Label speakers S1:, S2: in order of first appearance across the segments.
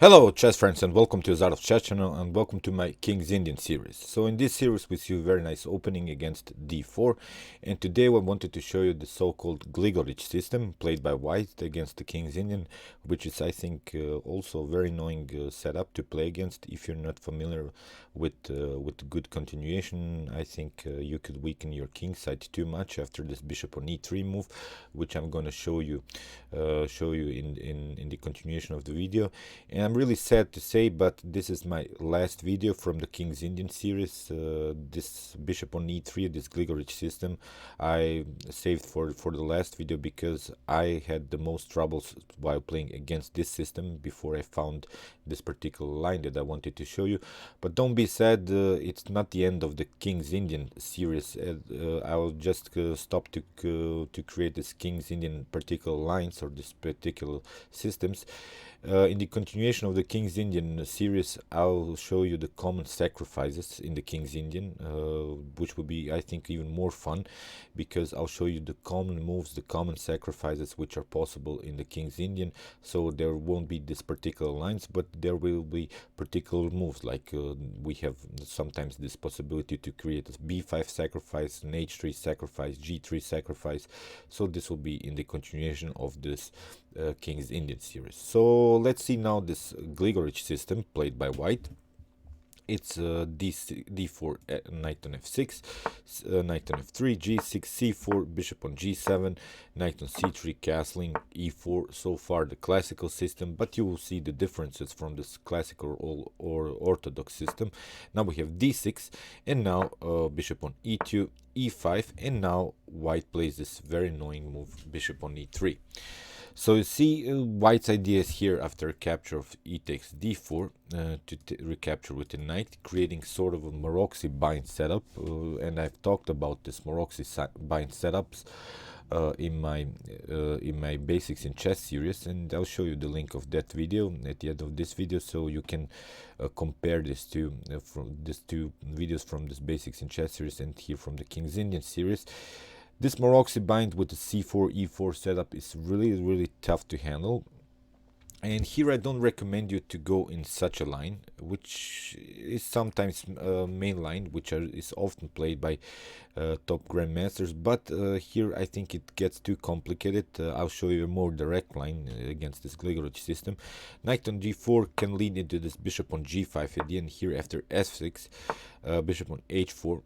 S1: Hello chess friends and welcome to Azarov Chat channel and welcome to my King's Indian series. So in this series we see a very nice opening against d4, and today I wanted to show you the so-called Gligorich system played by white against the King's Indian, which is I think also a very annoying setup to play against if you're not familiar with good continuation. I think you could weaken your king side too much after this bishop on e3 move, which I'm going to show you in the continuation of the video. And I'm really sad to say, but this is my last video from the King's Indian series. This bishop on e3, this Gligorich system, I saved for the last video because I had the most troubles while playing against this system before I found this particular line that I wanted to show you. But don't be sad, it's not the end of the King's Indian series. I'll just stop to create this King's Indian particular lines or this particular systems. In the continuation of the King's Indian series, I'll show you the common sacrifices in the King's Indian, which will be, I think, even more fun, because I'll show you the common moves, the common sacrifices which are possible in the King's Indian. So there won't be this particular lines, but there will be particular moves, like we have sometimes this possibility to create a b5 sacrifice, an h3 sacrifice, g3 sacrifice. So this will be in the continuation of this King's Indian series. So let's see now this Gligorich system played by white. It's d4, knight on f6, knight on f3, g6, c4, bishop on g7, knight on c3, castling, e4. So far the classical system, but you will see the differences from this classical or orthodox system. Now we have d6, and now bishop on e2, e5, and now white plays this very annoying move, bishop on e3. So you see, white's idea is here, after capture of e takes d4, to recapture with the knight, creating sort of a Maroczy bind setup. And I've talked about this Maroczy bind setups in my basics in chess series, and I'll show you the link of that video at the end of this video, so you can compare this to from these two videos from this basics in chess series and here from the King's Indian series. This Maroczy bind with the c4 e4 setup is really tough to handle, and here I don't recommend you to go in such a line, which is sometimes main line, which is often played by top grandmasters, but here I think it gets too complicated. I'll show you a more direct line against this Gligorich system. Knight on g4 can lead into this bishop on g5 at the end. Here after f6, bishop on h4,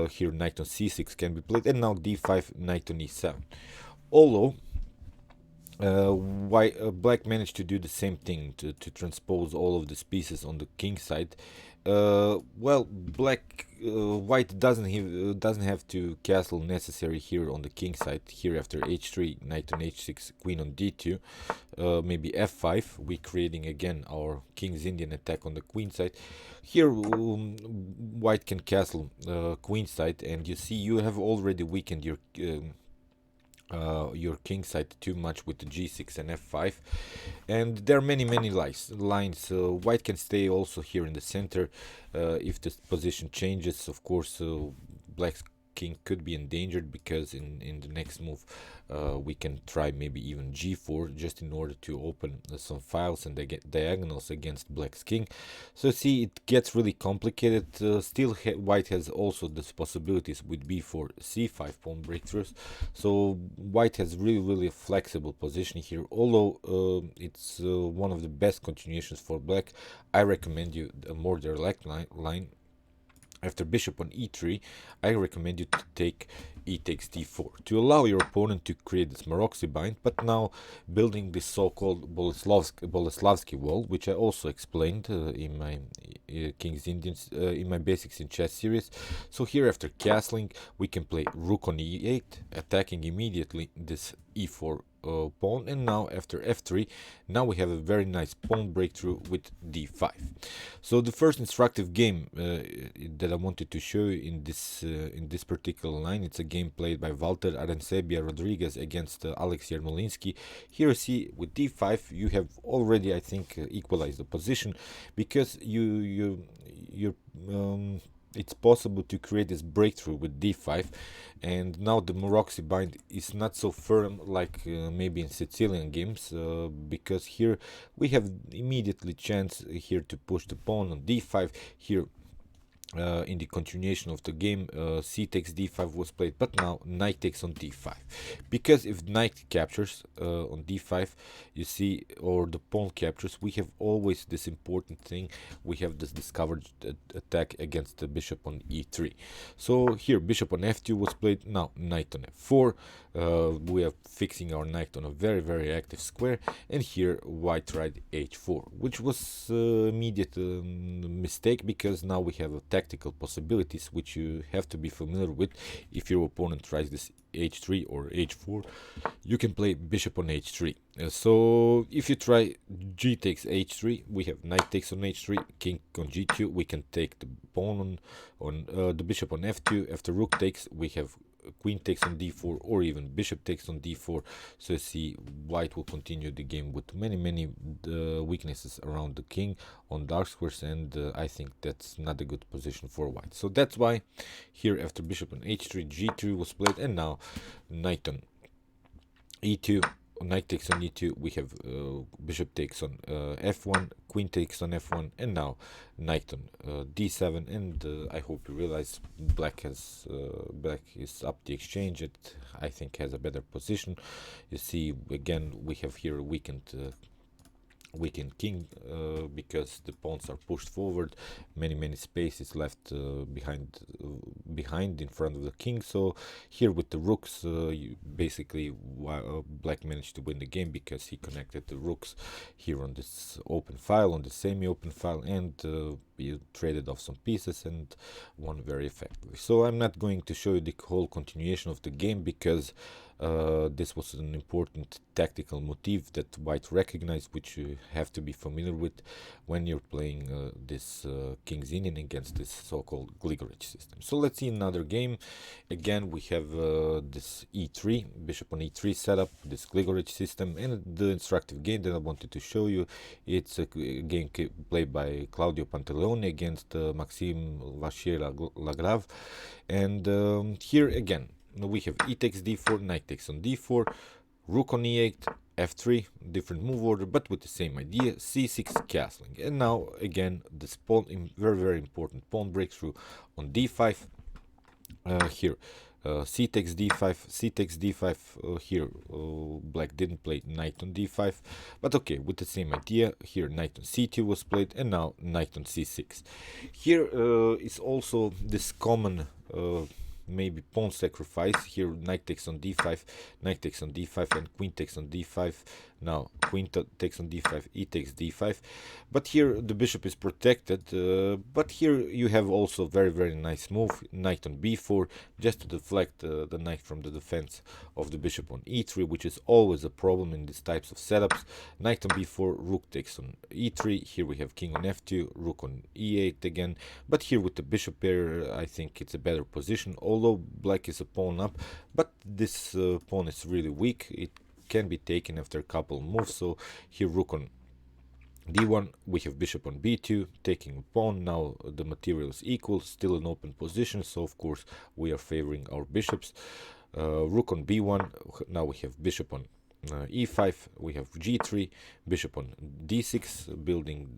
S1: here knight on c6 can be played, and now d5, knight on e7. Although black managed to do the same thing, to transpose all of these pieces on the king side. Well, white doesn't have to castle necessary here on the king side. Here after h3, knight on h6, queen on d2, maybe f5, we creating again our King's Indian attack on the queen side. Here white can castle queen side, and you see you have already weakened your king side too much with the g6 and f5, and there are many lines. White can stay also here in the center. If the position changes, of course, black's king could be endangered, because in the next move we can try maybe even g4, just in order to open some files and diagonals against black's king. So see, it gets really complicated. Still white has also these possibilities with b4, c5 pawn breakthroughs. So white has really a flexible position here. Although it's one of the best continuations for black, I recommend you a more direct line. After bishop on e3, I recommend you to take e takes d4 to allow your opponent to create this Maroczy bind, but now building this so-called Boleslavsky wall, which I also explained in my King's Indians, in my basics in chess series. So here after castling, we can play rook on e8, attacking immediately this e4 pawn, and now after f3, now we have a very nice pawn breakthrough with d5. So the first instructive game that I wanted to show you in this particular line, it's a game played by Walter Arencebia Rodriguez against Alex Yermolinsky. Here you see with d5 you have already, I think, equalized the position, because your it's possible to create this breakthrough with d5, and now the Morocco bind is not so firm like maybe in Sicilian games, because here we have immediately chance here to push the pawn on d5. Here in the continuation of the game, c takes d5 was played, but now knight takes on d5, because if knight captures on d5, you see, or the pawn captures, we have always this important thing, we have this discovered attack against the bishop on e3. So here bishop on f2 was played, now knight on f4, we are fixing our knight on a very active square, and here white tried h4, which was immediate mistake, because now we have a tactical possibilities which you have to be familiar with. If your opponent tries this h3 or h4, you can play bishop on h3. So if you try g takes h3, we have knight takes on h3, king on g2, we can take the pawn on the bishop on f2. After rook takes, we have queen takes on d4, or even bishop takes on d4. So you see, white will continue the game with many weaknesses around the king on dark squares, and I think that's not a good position for white. So that's why here after bishop on h3, g2 was played, and now knight on e2, knight takes on e2, we have bishop takes on f1, queen takes on f1, and now knight on d7. And I hope you realize black is up the exchange. It, I think, has a better position. You see, again, we have here a weakened king, because the pawns are pushed forward, many spaces left behind in front of the king. So here with the rooks, basically black managed to win the game, because he connected the rooks here on this open file, on the semi-open file, and you traded off some pieces and won very effectively. So I'm not going to show you the whole continuation of the game, because this was an important tactical motif that white recognized, which you have to be familiar with when you're playing this King's Indian against this so-called Gligorich system. So let's see another game. Again, we have this e3, bishop on e3 setup, this Gligorich system, and the instructive game that I wanted to show you. It's a game played by Claudio Pantalone against Maxime Vachier-Lagrave, and here again, we have e takes d4, knight takes on d4, rook on e8, f3, different move order, but with the same idea, c6 castling. And now again, this pawn, very important pawn breakthrough on d5. Here c takes d5, c takes d5. Here black didn't play knight on d5, but okay, with the same idea, here knight on c2 was played, and now knight on c6. Here is also this common maybe pawn sacrifice. Here knight takes on d5, knight takes on d5, and queen takes on d5. Now queen takes on d5, e takes d5, but here the bishop is protected, but here you have also very nice move, knight on b4, just to deflect the knight from the defense of the bishop on e3, which is always a problem in these types of setups. Knight on b4, rook takes on e3, here we have king on f2, rook on e8 again, but here with the bishop pair, I think it's a better position, although black is a pawn up, but this pawn is really weak. It can be taken after a couple moves. So here rook on d1, we have bishop on b2, taking a pawn. Now the material is equal, still an open position, so of course we are favoring our bishops. Rook on b1, now we have bishop on e5, we have g3, bishop on d6, building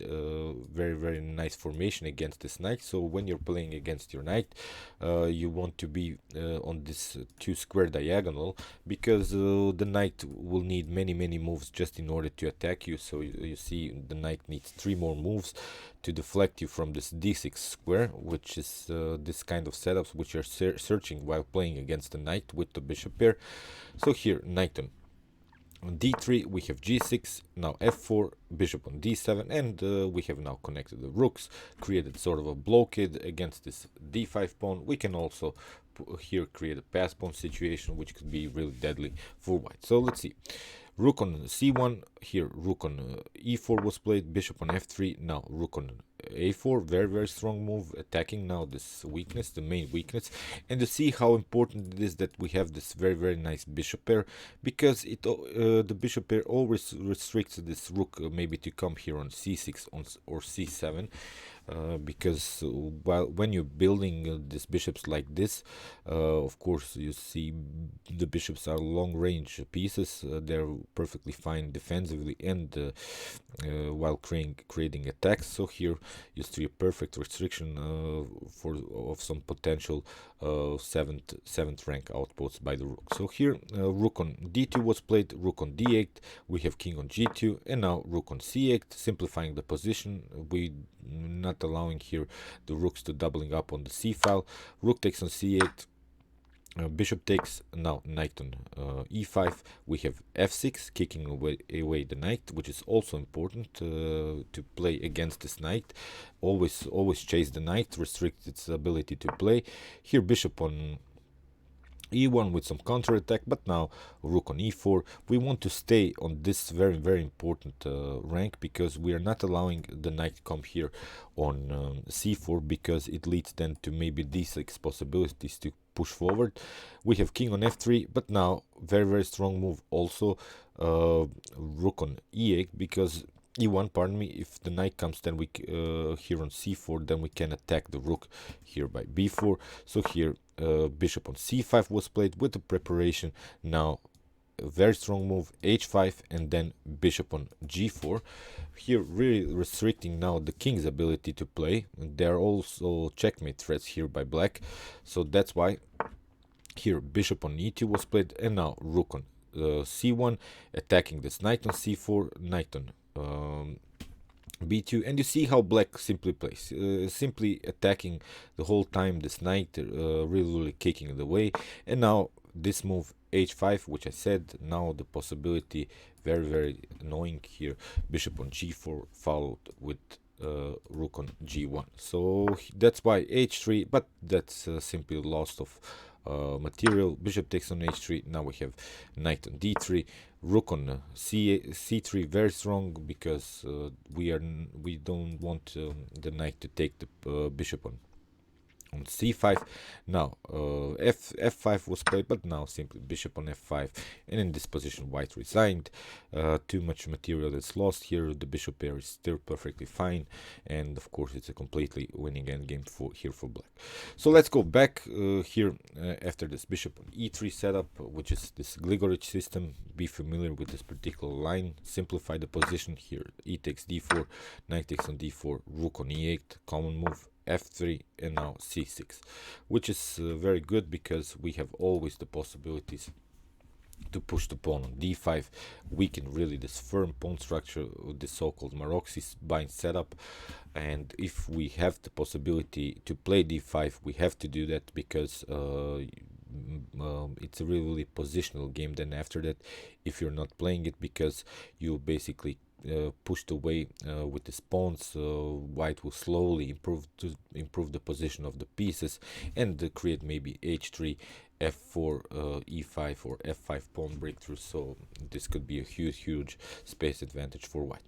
S1: very nice formation against this knight. So when you're playing against your knight, you want to be on this two square diagonal, because the knight will need many moves just in order to attack you. So you see, the knight needs 3 more moves to deflect you from this d6 square, which is this kind of setups which are searching while playing against the knight with the bishop pair. So here knight on d3, we have g6, now f4, bishop on d7, and we have now connected the rooks, created sort of a blockade against this d5 pawn. We can also here create a pass pawn situation, which could be really deadly for white. So let's see. Rook on c1, here rook on e4 was played, bishop on f3, now rook on a4, very strong move, attacking now this weakness, the main weakness. And to see how important it is that we have this very nice bishop pair, because the bishop pair always restricts this rook maybe to come here on c6 or c7. Because while when you're building these bishops like this, of course you see the bishops are long range pieces. They're perfectly fine defensively and while creating attacks. So here you see a perfect restriction of some potential seventh rank outposts by the rook. So here rook on d2 was played, rook on d8, we have king on g2, and now rook on c8, simplifying the position. We not allowing here the rooks to doubling up on the c file. Rook takes on c8, bishop takes, now knight on e5. We have f6, kicking away the knight, which is also important to play against this knight. Always chase the knight, restrict its ability to play. Here bishop on e1 with some counter attack, but now rook on e4. We want to stay on this very important rank, because we are not allowing the knight to come here on c4, because it leads then to maybe d6 possibilities to push forward. We have king on f3, but now very strong move also, rook on e8, because e1, pardon me, if the knight comes, then we here on c4, then we can attack the rook here by b4. So here bishop on c5 was played with the preparation. Now a very strong move, h5, and then bishop on g4. Here really restricting now the king's ability to play. There are also checkmate threats here by black, so that's why here bishop on e2 was played, and now rook on c1, attacking this knight on c4, knight on b2, and you see how black simply plays, simply attacking the whole time this knight, really kicking it away. And now this move h5, which I said, now the possibility very annoying here, bishop on g4 followed with rook on g1. So that's why h3, but that's simply loss of material. Bishop takes on h3. Now we have knight on d3, rook on c3, very strong, because we don't want the knight to take the bishop on c5. Now f5 was played, but now simply bishop on f5, and in this position white resigned. Too much material is lost here. The bishop pair is still perfectly fine, and of course it's a completely winning endgame for black. So let's go back here after this bishop on e3 setup, which is this Gligorich system. Be familiar with this particular line, simplify the position here. E takes d4, knight takes on d4, rook on e8, common move, f3, and now c6, which is very good, because we have always the possibilities to push the pawn on d5, weaken really this firm pawn structure with the so-called Maroczy bind setup. And if we have the possibility to play d5, we have to do that, because it's a really positional game then after that, if you're not playing it, because you basically pushed away with the pawns. White will slowly improve the position of the pieces and create maybe h3, f4, e5, or f5 pawn breakthrough. So this could be a huge space advantage for white.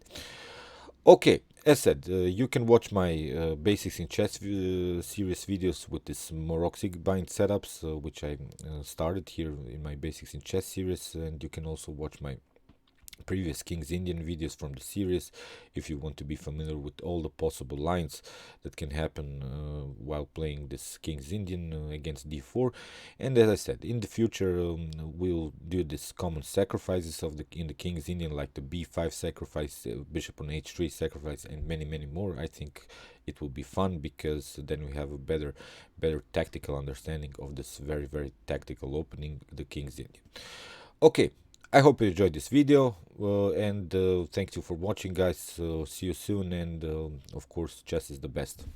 S1: Okay, as said, you can watch my basics in chess series videos with this Maroczy bind setups, which I started here in my basics in chess series, and you can also watch my previous King's Indian videos from the series if you want to be familiar with all the possible lines that can happen while playing this King's Indian against d4. And as I said, in the future we'll do this common sacrifices in the King's Indian, like the b5 sacrifice, bishop on h3 sacrifice, and many more. I think it will be fun, because then we have a better tactical understanding of this very tactical opening, the King's Indian. Okay, I hope you enjoyed this video, and thank you for watching, guys. See you soon, and of course, chess is the best.